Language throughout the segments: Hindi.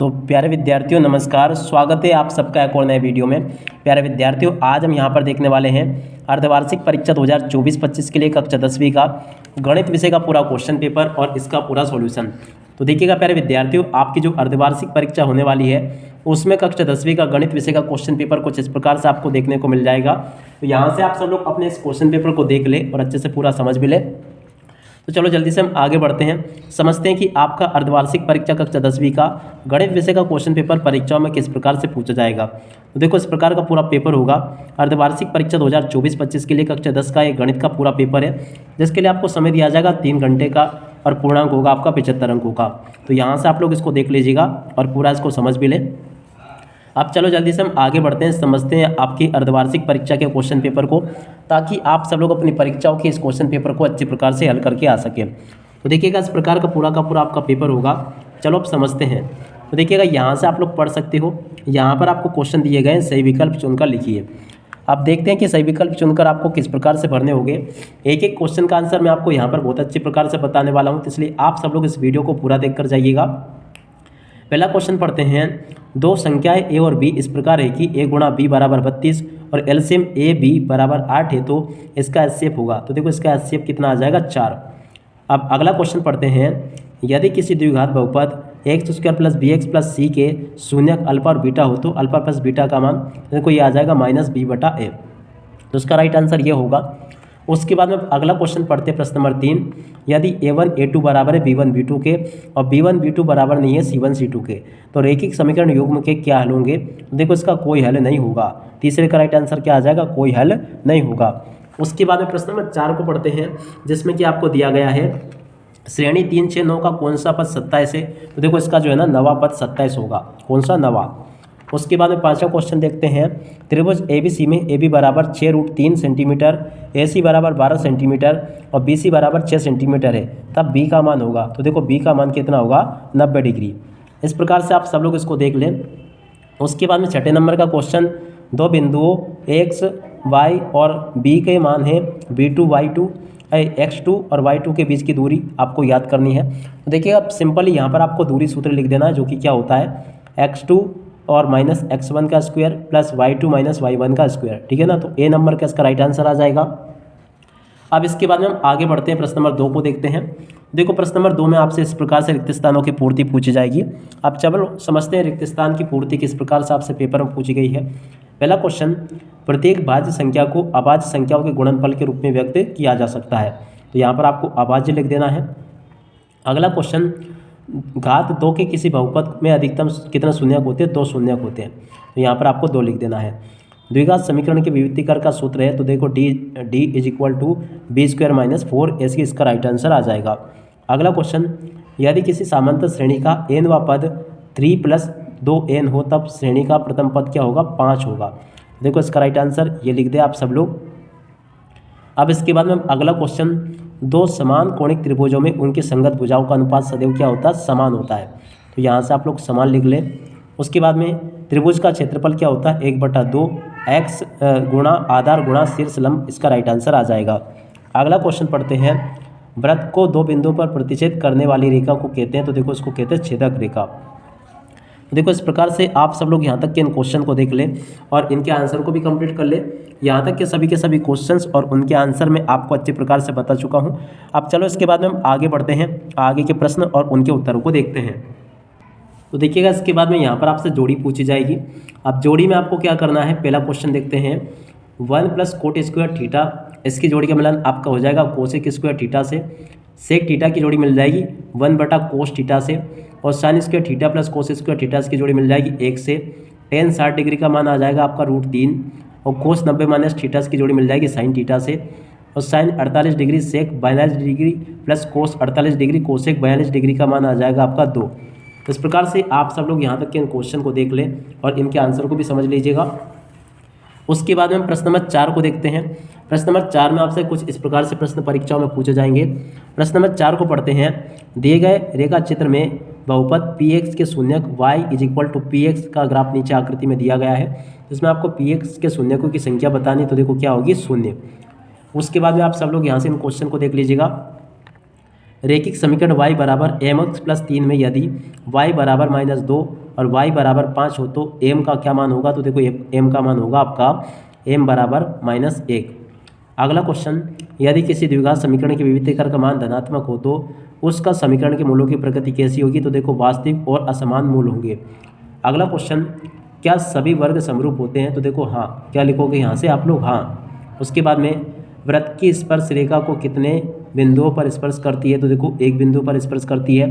तो प्यारे विद्यार्थियों नमस्कार, स्वागत है आप सबका एक और नए वीडियो में। प्यारे विद्यार्थियों, आज हम यहाँ पर देखने वाले हैं अर्धवार्षिक परीक्षा 2024-25 के लिए कक्षा 10वीं का गणित विषय का पूरा क्वेश्चन पेपर और इसका पूरा सॉल्यूशन। तो देखिएगा प्यारे विद्यार्थियों, आपकी जो अर्धवार्षिक परीक्षा होने वाली है उसमें कक्षा 10वीं का गणित विषय का क्वेश्चन पेपर कुछ इस प्रकार से आपको देखने को मिल जाएगा। तो यहाँ से आप सब लोग अपने इस क्वेश्चन पेपर को देख ले और अच्छे से पूरा समझ भी ले। तो चलो जल्दी से हम आगे बढ़ते हैं, समझते हैं कि आपका अर्धवार्षिक परीक्षा कक्षा 10वीं का गणित विषय का क्वेश्चन पेपर परीक्षाओं में किस प्रकार से पूछा जाएगा। तो देखो इस प्रकार का पूरा पेपर होगा। अर्धवार्षिक परीक्षा 2024-25 के लिए कक्षा 10 का एक गणित का पूरा पेपर है, जिसके लिए आपको समय दिया जाएगा 3 घंटे का और पूर्णांक होगा आपका 75 अंकों का। तो यहाँ से आप लोग इसको देख लीजिएगा और पूरा इसको समझ भी लें। अब चलो जल्दी से हम आगे बढ़ते हैं, समझते हैं आपकी अर्धवार्षिक परीक्षा के क्वेश्चन पेपर को, ताकि आप सब लोग अपनी परीक्षाओं के इस क्वेश्चन पेपर को अच्छी प्रकार से हल करके आ सकें। तो देखिएगा इस प्रकार का पूरा आपका पेपर होगा। चलो अब समझते हैं। तो देखिएगा यहाँ से आप लोग पढ़ सकते हो, यहाँ पर आपको क्वेश्चन दिए गए हैं, सही विकल्प चुनकर लिखिए। अब देखते हैं कि सही विकल्प चुनकर आपको किस प्रकार से भरने होंगे। एक एक क्वेश्चन का आंसर मैं आपको यहाँ पर बहुत अच्छी प्रकार से बताने वाला हूँ, तो इसलिए आप सब लोग इस वीडियो को पूरा देख कर जाइएगा। पहला क्वेश्चन पढ़ते हैं। दो संख्याएं ए और बी इस प्रकार है कि a गुणा बी बराबर 32 और एलसीएम ए बी बराबर 8 है, तो इसका एचसीएफ होगा। तो देखो इसका एचसीएफ कितना आ जाएगा, 4। अब अगला क्वेश्चन पढ़ते हैं। यदि किसी द्विघात बहुपद x square plus b x plus c के शून्यक अल्फा और बीटा हो, तो अल्फा प्लस बीटा का मान देखो ये आ जाएगा माइनस बी बटा ए। तो इसका राइट आंसर ये होगा। उसके बाद में अगला क्वेश्चन पढ़ते हैं, प्रश्न नंबर 3। यदि a1 a2 बराबर है b1 b2 के और b1 b2 बराबर नहीं है c1 c2 के, तो रैखिक समीकरण युग्म के क्या हल होंगे। देखो इसका कोई हल नहीं होगा। तीसरे का राइट आंसर क्या आ जाएगा, कोई हल नहीं होगा। उसके बाद में प्रश्न नंबर 4 को पढ़ते हैं, जिसमें कि आपको दिया गया है श्रेणी 3 6 9 का कौन सा पद 27 है। तो देखो इसका जो है ना नवा पद 27 होगा, कौन सा, नवा। उसके बाद में 5वां क्वेश्चन देखते हैं। त्रिभुज ABC में AB बराबर 6√3 सेंटीमीटर, AC बराबर 12 सेंटीमीटर और BC बराबर 6 सेंटीमीटर है, तब B का मान होगा। तो देखो B का मान कितना होगा, 90 डिग्री। इस प्रकार से आप सब लोग इसको देख लें। उसके बाद में 6ठे नंबर का क्वेश्चन। दो बिंदुओं X Y और B के मान है B2 Y2 X2 और Y2 के बीच की दूरी आपको याद करनी है। तो देखिए अब सिंपली यहाँ पर आपको दूरी सूत्र लिख देना है, जो कि क्या होता है X2 और माइनस x1 का square plus y2 minus y1 का स्क्वायर, ठीक है ना। तो ए नंबर का इसका राइट आंसर आ जाएगा। अब इसके बाद में हम आगे बढ़ते हैं, प्रश्न नंबर 2 को देखते हैं। देखो प्रश्न नंबर 2 में आपसे इस प्रकार से रिक्त स्थानों की पूर्ति पूछी जाएगी। अब चलो समझते हैं रिक्त स्थान की पूर्ति किस प्रकार से आपसे पेपर में पूछी गई है। पहला क्वेश्चन, प्रत्येक भाज्य संख्या को अभाज्य संख्याओं के गुणनफल के रूप में व्यक्त किया जा सकता है। तो यहाँ पर आपको अभाज्य लिख देना है। अगला क्वेश्चन, घात 2 के किसी बहुपद में अधिकतम कितना शून्यक होते हैं, 2 शून्यक होते हैं। तो यहाँ पर आपको 2 लिख देना है। द्विघात समीकरण के विभक्तिकर का सूत्र है, तो देखो d = b² - 4ac, इसका राइट आंसर आ जाएगा। अगला क्वेश्चन, यदि किसी सामांतर श्रेणी का nवां पद 3 + 2n हो, तब श्रेणी का प्रथम पद क्या होगा, 5 होगा। देखो इसका राइट आंसर ये लिख दे आप सब लोग। अब इसके बाद में अगला क्वेश्चन, दो समान कोणिक त्रिभुजों में उनकी संगत भुजाओं का अनुपात सदैव क्या होता है, समान होता है। तो यहाँ से आप लोग समान लिख लें। उसके बाद में त्रिभुज का क्षेत्रफल क्या होता है, 1/2 x गुणा आधार गुणा शीर्ष लंब, इसका राइट आंसर आ जाएगा। अगला क्वेश्चन पढ़ते हैं। वृत्त को 2 बिंदुओं पर प्रतिच्छेद करने वाली रेखा को कहते हैं। तो देखो इसको कहते हैं छेदक रेखा। देखो इस प्रकार से आप सब लोग यहाँ तक के इन क्वेश्चन को देख लें और इनके आंसर को भी कंप्लीट कर लें। यहाँ तक के सभी क्वेश्चंस और उनके आंसर मैं आपको अच्छे प्रकार से बता चुका हूँ। अब चलो इसके बाद में हम आगे बढ़ते हैं, आगे के प्रश्न और उनके उत्तरों को देखते हैं। तो देखिएगा इसके बाद में यहाँ पर आपसे जोड़ी पूछी जाएगी। अब जोड़ी में आपको क्या करना है, पहला क्वेश्चन देखते हैं। 1 + cot² थीटा, इसकी जोड़ी का मिलान आपका हो जाएगा cos² थीटा से। सेक थीटा की जोड़ी मिल जाएगी 1/cos थीटा से, और sin² theta plus cos² theta की जोड़ी मिल जाएगी 1 से। tan 60 डिग्री का मान आ जाएगा आपका √3, और cos 90 - थीटा की जोड़ी मिल जाएगी sin थीटा से, और sin 48 डिग्री सेक 42 degree plus cos 48 degree cosec 42 degree का मान आ जाएगा आपका 2। इस प्रकार से आप सब लोग यहाँ तक के इन क्वेश्चन को देख लें और इनके आंसर को भी समझ लीजिएगा। उसके बाद में हम प्रश्न नंबर 4 को देखते हैं। प्रश्न नंबर 4 में आपसे कुछ इस प्रकार से प्रश्न परीक्षाओं में पूछे जाएंगे। प्रश्न नंबर 4 को पढ़ते हैं। दिए गए रेखा चित्र में बहुपद px के शून्यक y = px का ग्राफ नीचे आकृति में दिया गया है, जिसमें आपको px के शून्यकों की संख्या बतानी। तो देखो क्या होगी, 0। उसके बाद में आप सब लोग यहाँ से इन क्वेश्चन को देख लीजिएगा। रैखिक समीकरण y बराबर mx + 3 में यदि y बराबर -2 और y बराबर 5 हो तो m का क्या मान होगा, तो देखो m का मान होगा आपका m बराबर -1। अगला क्वेश्चन, यदि किसी द्विघात समीकरण के विविधीकरण का मान धनात्मक हो तो उसका समीकरण के मूलों की प्रकृति कैसी होगी, तो देखो वास्तविक और असमान मूल होंगे। अगला क्वेश्चन, क्या सभी वर्ग समरूप होते हैं, तो देखो हाँ, क्या लिखोगे यहाँ से आप लोग, हाँ। उसके बाद में वृत्त की स्पर्श रेखा को कितने बिंदुओं पर स्पर्श करती है, तो देखो एक बिंदु पर स्पर्श करती है।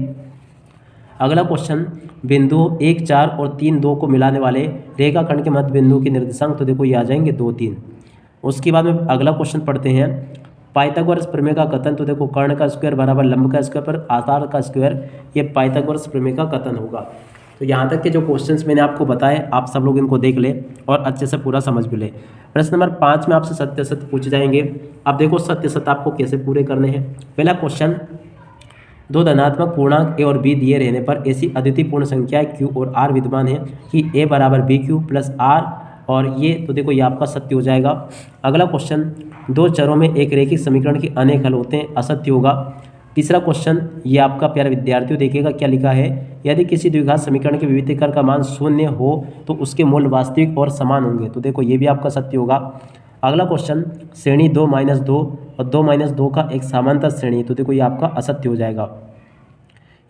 अगला क्वेश्चन, बिंदु 1, 4 और 3, 2 को मिलाने वाले रेखाखंड के मध्य बिंदु के निर्देशांक, तो देखो ये आ जाएंगे 2, 3। उसके बाद में अगला क्वेश्चन पढ़ते हैं, पाइथागोरस प्रमेय का कथन, तो देखो कर्ण का स्क्वायर बराबर लंब का स्क्वायर पर आधार का स्क्वायर, ये पाइथागोरस प्रमेय का कथन होगा। तो यहाँ तक के जो क्वेश्चंस मैंने आपको बताए आप सब लोग इनको देख ले और अच्छे से पूरा समझ भी ले। प्रश्न नंबर 5 में आपसे सत्य असत्य पूछे जाएंगे। अब देखो सत्य असत्य आपको कैसे पूरे करने हैं। पहला क्वेश्चन, दो धनात्मक पूर्णांक a और b दिए रहने पर ऐसी अद्वितीय पूर्ण संख्या q और r विद्यमान है कि a बराबर bq प्लस r, और ये तो देखो ये आपका सत्य हो जाएगा। अगला क्वेश्चन, दो चरों में एक रैखिक समीकरण के अनेक हल होते हैं, असत्य होगा। तीसरा क्वेश्चन, ये आपका प्यारे विद्यार्थियों देखिएगा क्या लिखा है, यदि किसी द्विघात समीकरण के विविधीकरण का मान 0 हो तो उसके मूल वास्तविक और समान होंगे, तो देखो ये भी आपका सत्य होगा। अगला क्वेश्चन, श्रेणी 2 - 2 और 2 - 2 का एक समांतर श्रेणी, तो देखो ये आपका असत्य हो जाएगा।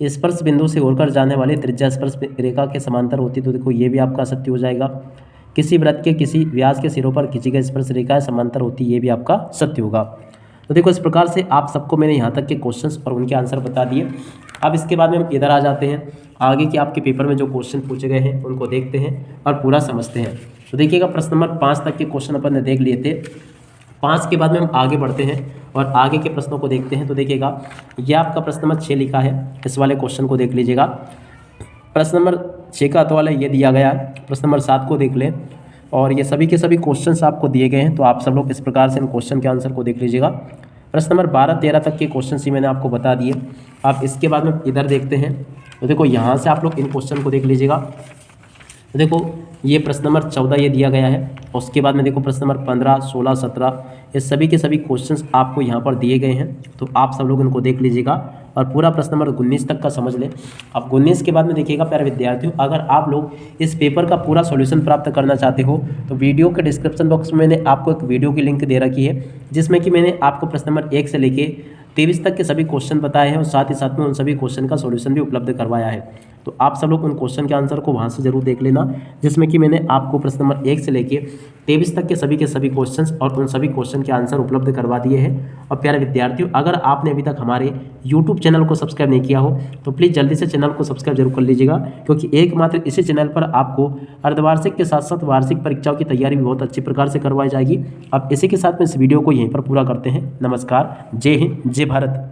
स्पर्श बिंदु से होकर जाने वाली त्रिज्या स्पर्श रेखा के समांतर होती, तो देखो ये भी आपका असत्य हो जाएगा। किसी वृत्त के किसी व्यास के सिरों पर खींची गई स्पर्श रेखाएं समांतर होती, ये भी आपका सत्य होगा। तो देखो इस प्रकार से आप सबको मैंने यहाँ तक के क्वेश्चंस और उनके आंसर बता दिए। अब इसके बाद में हम इधर आ जाते हैं, आगे के आपके पेपर में जो क्वेश्चन पूछे गए हैं उनको देखते हैं और पूरा समझते हैं। तो देखिएगा प्रश्न नंबर 5 तक के क्वेश्चन अपन ने देख लिए थे। 5 के बाद में हम आगे बढ़ते हैं और आगे के प्रश्नों को देखते हैं। तो देखिएगा ये आपका प्रश्न नंबर 6 लिखा है, इस वाले क्वेश्चन को देख लीजिएगा। प्रश्न नंबर 6 का वाला ये दिया गया है, प्रश्न नंबर 7 को देख लें और ये सभी के सभी क्वेश्चंस आपको दिए गए हैं, तो आप सब लोग इस प्रकार से इन क्वेश्चन के आंसर को देख लीजिएगा। प्रश्न नंबर 12, 13 तक के क्वेश्चन ही मैंने आपको बता दिए। आप इसके बाद में इधर देखते हैं, तो देखो यहाँ से आप लोग इन क्वेश्चन को देख लीजिएगा। तो देखो ये प्रश्न नंबर 14 ये दिया गया है, उसके बाद में देखो प्रश्न नंबर 15, 16, 17 ये सभी के सभी क्वेश्चंस आपको यहाँ पर दिए गए हैं, तो आप सब लोग इनको देख लीजिएगा और पूरा प्रश्न नंबर 19 तक का समझ लें। अब 19 के बाद में देखिएगा प्यारे विद्यार्थियों, अगर आप लोग इस पेपर का पूरा सॉल्यूशन प्राप्त करना चाहते हो तो वीडियो के डिस्क्रिप्शन बॉक्स में मैंने आपको एक वीडियो की लिंक दे रखी है, जिसमें कि मैंने आपको प्रश्न नंबर 1 से लेके 23 तक के सभी क्वेश्चन बताए हैं और साथ ही साथ में उन सभी क्वेश्चन का सॉल्यूशन भी उपलब्ध करवाया है। तो आप सब लोग उन क्वेश्चन के आंसर को वहाँ से जरूर देख लेना, जिसमें कि मैंने आपको प्रश्न नंबर 1 से लेके 23 तक के सभी क्वेश्चंस और उन सभी क्वेश्चन के आंसर उपलब्ध करवा दिए हैं। और प्यारे विद्यार्थियों, अगर आपने अभी तक हमारे YouTube चैनल को सब्सक्राइब नहीं किया हो तो प्लीज़ जल्दी से चैनल को सब्सक्राइब जरूर कर लीजिएगा, क्योंकि एकमात्र इसी चैनल पर आपको अर्धवार्षिक के साथ साथ वार्षिक परीक्षाओं की तैयारी भी बहुत अच्छी प्रकार से करवाई जाएगी। अब इसी के साथ में इस वीडियो को यहीं पर पूरा करते हैं। नमस्कार, जय हिंद, जय भारत।